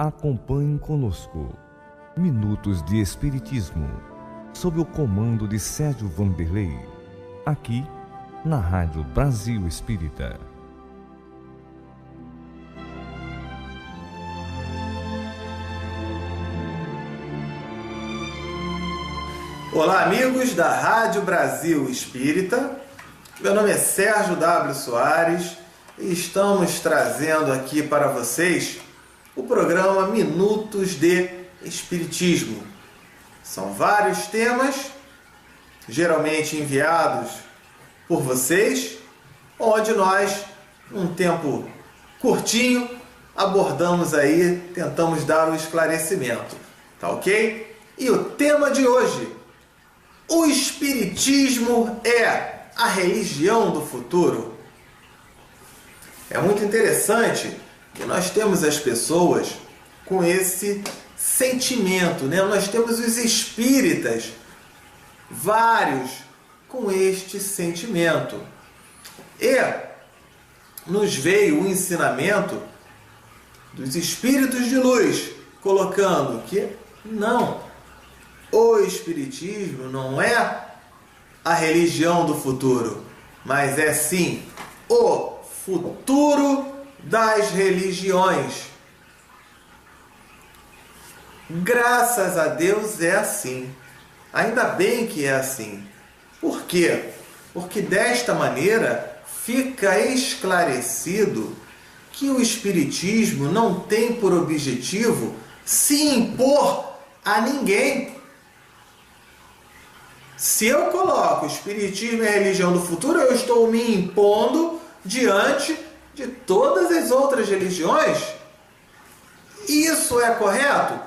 Acompanhe conosco Minutos de Espiritismo, sob o comando de Sérgio Vanderlei, aqui na Rádio Brasil Espírita. Olá, amigos da Rádio Brasil Espírita. Meu nome é Sérgio W. Soares e estamos trazendo aqui para vocês o programa Minutos de Espiritismo. São vários temas, geralmente enviados por vocês, onde nós, num tempo curtinho, abordamos aí, tentamos dar o esclarecimento. Tá ok? E o tema de hoje: o Espiritismo é a religião do futuro? É muito interessante que nós temos as pessoas com esse sentimento, né? Nós temos os espíritas, vários, com este sentimento. E nos veio o ensinamento dos espíritos de luz, colocando que não, o Espiritismo não é a religião do futuro, mas é sim o futuro das religiões. Graças a Deus é assim. Ainda bem que é assim. Por quê? Porque desta maneira fica esclarecido que o Espiritismo não tem por objetivo se impor a ninguém. Se eu coloco o Espiritismo e a religião do futuro, eu estou me impondo diante de todas as outras religiões. Isso é correto?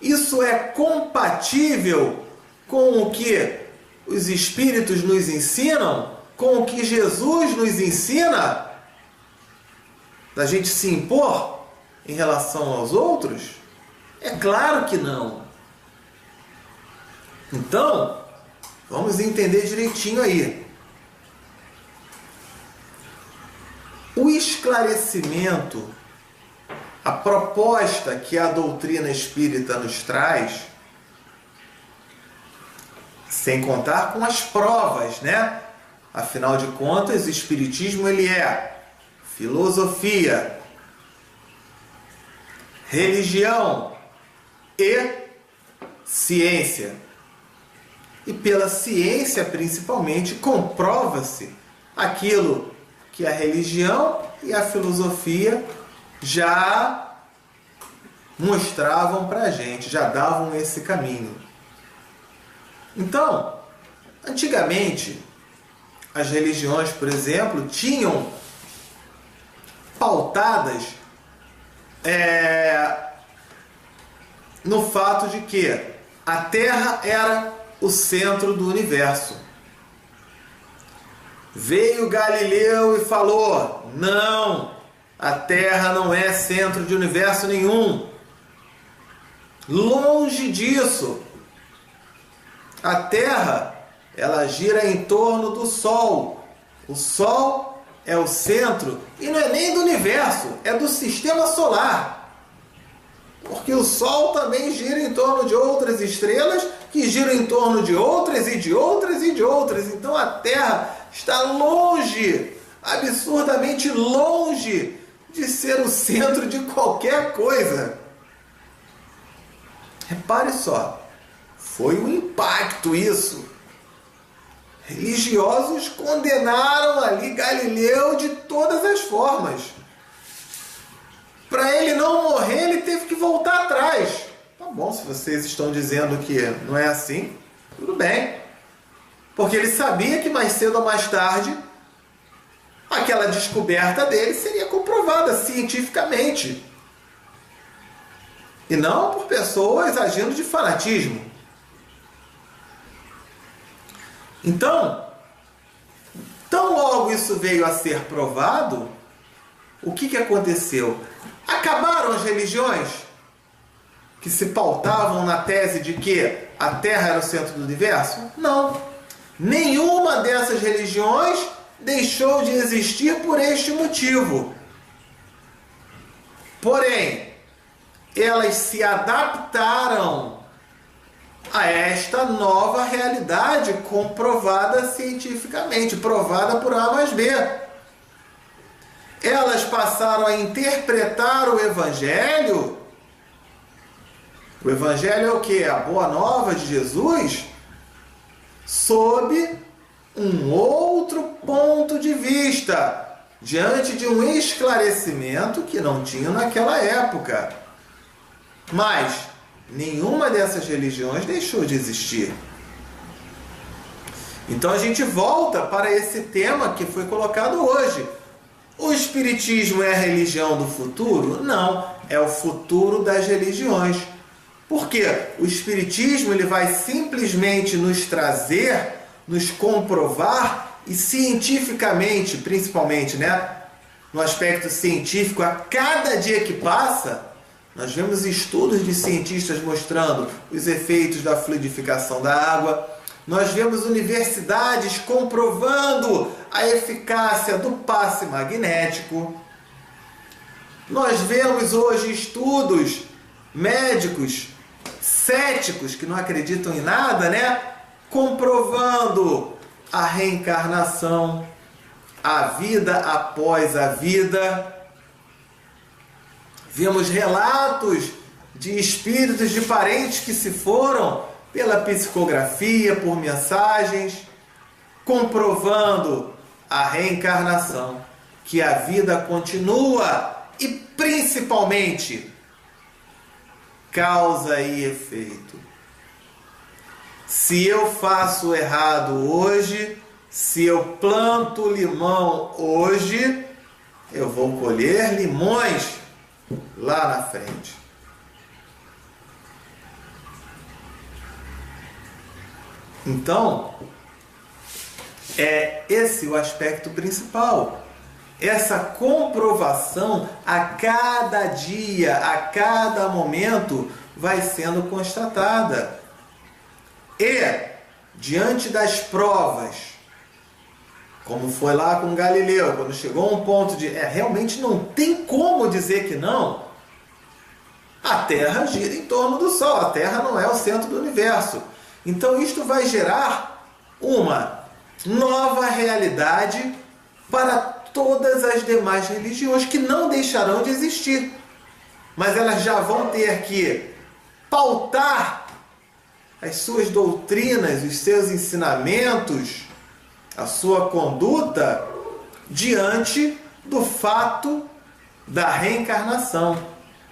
Isso é compatível com o que os Espíritos nos ensinam? Com o que Jesus nos ensina? Da gente se impor em relação aos outros? É claro que não. Então, vamos entender direitinho aí. O esclarecimento, a proposta que a doutrina espírita nos traz, sem contar com as provas, né? Afinal de contas, o Espiritismo ele é filosofia, religião e ciência. E pela ciência, principalmente, comprova-se aquilo que a religião e a filosofia já mostravam para a gente, já davam esse caminho. Então, antigamente, as religiões, por exemplo, tinham pautadas no fato de que a Terra era o centro do universo. Veio Galileu e falou: não, a Terra não é centro de universo nenhum. Longe disso. A Terra, ela gira em torno do Sol. O Sol é o centro, e não é nem do universo, é do sistema solar. Porque o Sol também gira em torno de outras estrelas, que giram em torno de outras e de outras e de outras. Então a Terra está longe, absurdamente longe de ser o centro de qualquer coisa. Repare só, foi um impacto isso. Religiosos condenaram ali Galileu de todas as formas. Para ele não morrer, ele teve que voltar atrás. Tá bom, se vocês estão dizendo que não é assim, tudo bem. Porque ele sabia que mais cedo ou mais tarde aquela descoberta dele seria comprovada cientificamente. E não por pessoas agindo de fanatismo. Então, tão logo isso veio a ser provado, o que aconteceu? Acabaram as religiões que se pautavam na tese de que a Terra era o centro do universo? Não. Nenhuma dessas religiões deixou de existir por este motivo. Porém, elas se adaptaram a esta nova realidade comprovada cientificamente, provada por A mais B. Elas passaram a interpretar o Evangelho. O Evangelho é o quê? A boa nova de Jesus, sob um outro ponto de vista, diante de um esclarecimento que não tinha naquela época. Mas nenhuma dessas religiões deixou de existir. Então a gente volta para esse tema que foi colocado hoje. O Espiritismo é a religião do futuro? Não, é o futuro das religiões. Por quê? O Espiritismo ele vai simplesmente nos trazer, nos comprovar, e cientificamente, principalmente, no aspecto científico, a cada dia que passa, nós vemos estudos de cientistas mostrando os efeitos da fluidificação da água, nós vemos universidades comprovando a eficácia do passe magnético, nós vemos hoje estudos médicos céticos que não acreditam em nada, comprovando a reencarnação, a vida após a vida. Vemos relatos de espíritos de parentes que se foram pela psicografia, por mensagens, comprovando a reencarnação, que a vida continua e principalmente causa e efeito. Se eu faço errado hoje, se eu planto limão hoje, eu vou colher limões lá na frente. Então, é esse o aspecto principal. Essa comprovação a cada dia, a cada momento, vai sendo constatada. E, diante das provas, como foi lá com Galileu, quando chegou a um ponto de realmente não tem como dizer que não, a Terra gira em torno do Sol, a Terra não é o centro do universo. Então isto vai gerar uma nova realidade para todas as demais religiões que não deixarão de existir. Mas elas já vão ter que pautar as suas doutrinas, os seus ensinamentos, a sua conduta diante do fato da reencarnação,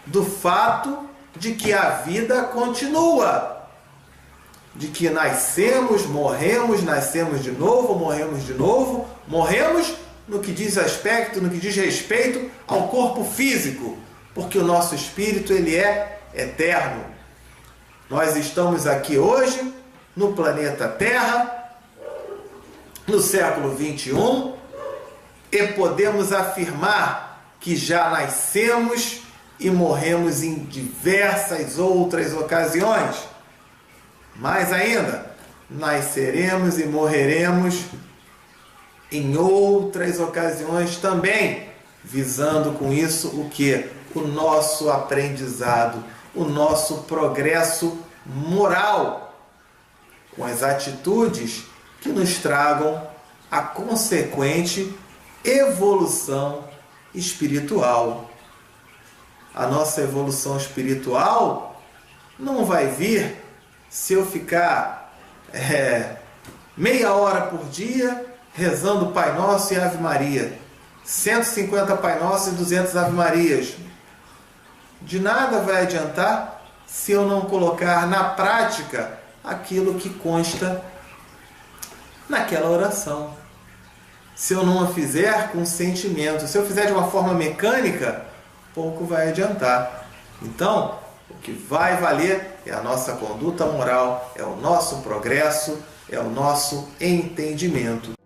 do fato de que a vida continua, de que nascemos, morremos de novo, morremos no que diz respeito ao corpo físico, porque o nosso espírito ele é eterno. Nós estamos aqui hoje no planeta Terra, no século 21, e podemos afirmar que já nascemos e morremos em diversas outras ocasiões. Mais ainda, nasceremos e morreremos em outras ocasiões também, visando com isso o que? O nosso aprendizado, o nosso progresso moral, com as atitudes que nos tragam a consequente evolução espiritual. A nossa evolução espiritual não vai vir se eu ficar meia hora por dia rezando Pai Nosso e Ave Maria, 150 Pai Nosso e 200 Ave Marias. De nada vai adiantar se eu não colocar na prática aquilo que consta naquela oração. Se eu não a fizer com sentimento, se eu fizer de uma forma mecânica, pouco vai adiantar. Então, o que vai valer é a nossa conduta moral, é o nosso progresso, é o nosso entendimento.